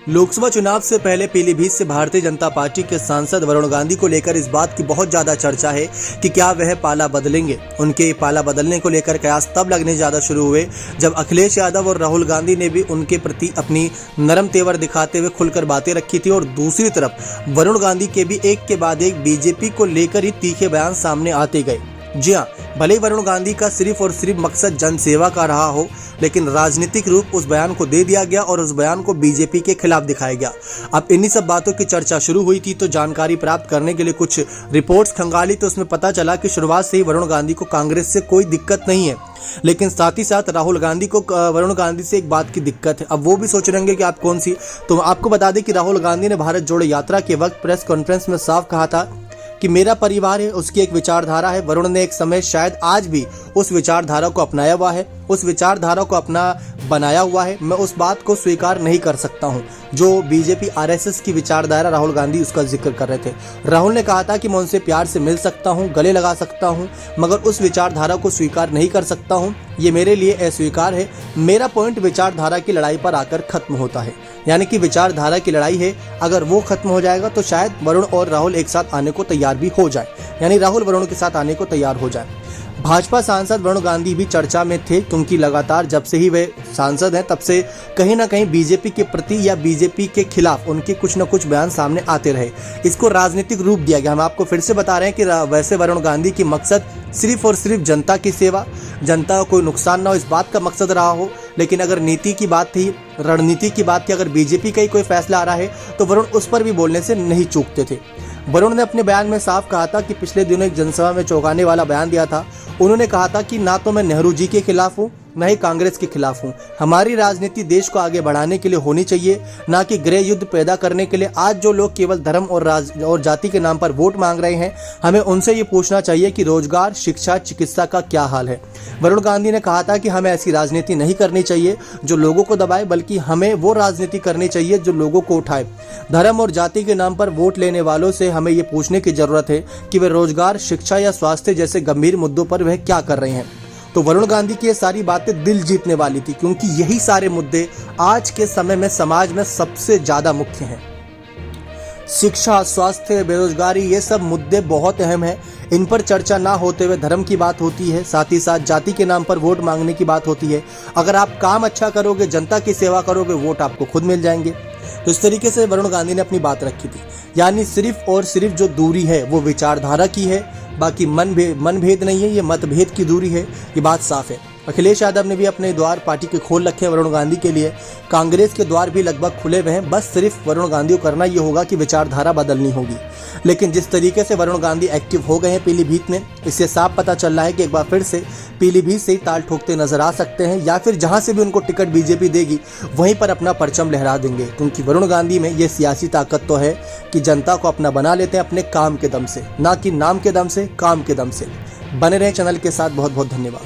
लोकसभा चुनाव से पहले पीलीभीत से भारतीय जनता पार्टी के सांसद वरुण गांधी को लेकर इस बात की बहुत ज्यादा चर्चा है कि क्या वह पाला बदलेंगे। उनके पाला बदलने को लेकर कयास तब लगने ज्यादा शुरू हुए जब अखिलेश यादव और राहुल गांधी ने भी उनके प्रति अपनी नरम तेवर दिखाते हुए खुलकर बातें रखी थी, और दूसरी तरफ वरुण गांधी के भी एक के बाद एक बीजेपी को लेकर ही तीखे बयान सामने आते गए। जी हाँ, भले ही वरुण गांधी का सिर्फ और सिर्फ मकसद जनसेवा का रहा हो, लेकिन राजनीतिक रूप उस बयान को दे दिया गया और उस बयान को बीजेपी के खिलाफ दिखाया गया। अब इन्हीं सब बातों की चर्चा शुरू हुई थी, तो जानकारी प्राप्त करने के लिए कुछ रिपोर्ट्स खंगाली, तो उसमें पता चला कि शुरुआत से ही वरुण गांधी को कांग्रेस से कोई दिक्कत नहीं है, लेकिन साथ ही साथ राहुल गांधी को वरुण गांधी से एक बात की दिक्कत है। अब वो भी सोच रहे होंगे कि आप कौन सी, तो आपको बता दें कि राहुल गांधी ने भारत जोड़ो यात्रा के वक्त प्रेस कॉन्फ्रेंस में साफ कहा था कि मेरा परिवार है, उसकी एक विचारधारा है। वरुण ने एक समय, शायद आज भी, उस विचारधारा को अपनाया हुआ है, उस विचारधारा को अपना बनाया हुआ है। मैं उस बात को स्वीकार नहीं कर सकता हूं जो बीजेपी आरएसएस की विचारधारा राहुल गांधी उसका जिक्र कर रहे थे। राहुल ने कहा था कि मैं उनसे प्यार से मिल सकता हूं, गले लगा सकता हूं, मगर उस विचारधारा को स्वीकार नहीं कर सकता हूं, ये मेरे लिए अस्वीकार है। मेरा पॉइंट विचारधारा की लड़ाई पर आकर खत्म होता है, यानी कि विचारधारा की लड़ाई है, अगर वो खत्म हो जाएगा तो शायद वरुण और राहुल एक साथ आने को तैयार भी हो जाए, यानी राहुल वरुण के साथ आने को तैयार हो जाए। भाजपा सांसद वरुण गांधी भी चर्चा में थे, क्योंकि लगातार जब से ही वे सांसद हैं तब से कहीं ना कहीं बीजेपी के प्रति या बीजेपी के खिलाफ उनके कुछ न कुछ बयान सामने आते रहे। इसको राजनीतिक रूप दिया गया। हम आपको फिर से बता रहे हैं कि वैसे वरुण गांधी की मकसद सिर्फ और सिर्फ जनता की सेवा, जनता को कोई नुकसान ना हो, इस बात का मकसद रहा हो, लेकिन अगर नीति की बात थी, रणनीति की बात थी, अगर बीजेपी का ही कोई फैसला आ रहा है तो वरुण उस पर भी बोलने से नहीं चूकते थे। वरुण ने अपने बयान में साफ कहा था कि पिछले दिनों एक जनसभा में चौंकाने वाला बयान दिया था। उन्होंने कहा था कि ना तो मैं नेहरू जी के खिलाफ हूँ, न ही कांग्रेस के खिलाफ हूँ। हमारी राजनीति देश को आगे बढ़ाने के लिए होनी चाहिए, ना कि गृह युद्ध पैदा करने के लिए। आज जो लोग केवल धर्म और जाति के नाम पर वोट मांग रहे हैं, हमें उनसे ये पूछना चाहिए कि रोजगार, शिक्षा, चिकित्सा का क्या हाल है। वरुण गांधी ने कहा था कि हमें ऐसी राजनीति नहीं करनी चाहिए जो लोगों को दबाए, बल्कि हमें वो राजनीति करनी चाहिए जो लोगों को उठाए। धर्म और जाति के नाम पर वोट लेने वालों से हमें ये पूछने की जरूरत है कि वे रोजगार, शिक्षा या स्वास्थ्य जैसे गंभीर मुद्दों पर वह क्या कर रहे हैं। तो वरुण गांधी की ये सारी बातें दिल जीतने वाली थी, क्योंकि यही सारे मुद्दे आज के समय में समाज में सबसे ज्यादा मुख्य हैं। शिक्षा, स्वास्थ्य, बेरोजगारी, ये सब मुद्दे बहुत अहम हैं। इन पर चर्चा ना होते हुए धर्म की बात होती है, साथ ही साथ जाति के नाम पर वोट मांगने की बात होती है। अगर आप काम अच्छा करोगे, जनता की सेवा करोगे, वोट आपको खुद मिल जाएंगे। तो इस तरीके से वरुण गांधी ने अपनी बात रखी थी, यानी सिर्फ और सिर्फ जो दूरी है वो विचारधारा की है, बाकी मनभेद नहीं है, ये मतभेद की दूरी है, ये बात साफ है। अखिलेश यादव ने भी अपने द्वार पार्टी के खोल रखे हैं वरुण गांधी के लिए। कांग्रेस के द्वार भी लगभग खुले हुए हैं। बस सिर्फ वरुण गांधी को करना ये होगा कि विचारधारा बदलनी होगी। लेकिन जिस तरीके से वरुण गांधी एक्टिव हो गए हैं पीलीभीत में, इससे साफ पता चल रहा है कि एक बार फिर से पीलीभीत से ही ताल ठोकते नजर आ सकते हैं, या फिर जहां से भी उनको टिकट बीजेपी देगी वहीं पर अपना परचम लहरा देंगे। क्योंकि वरुण गांधी में ये सियासी ताकत तो है कि जनता को अपना बना लेते हैं अपने काम के दम से, ना कि नाम के दम से, काम के दम से। बने रहे चैनल के साथ। बहुत बहुत धन्यवाद।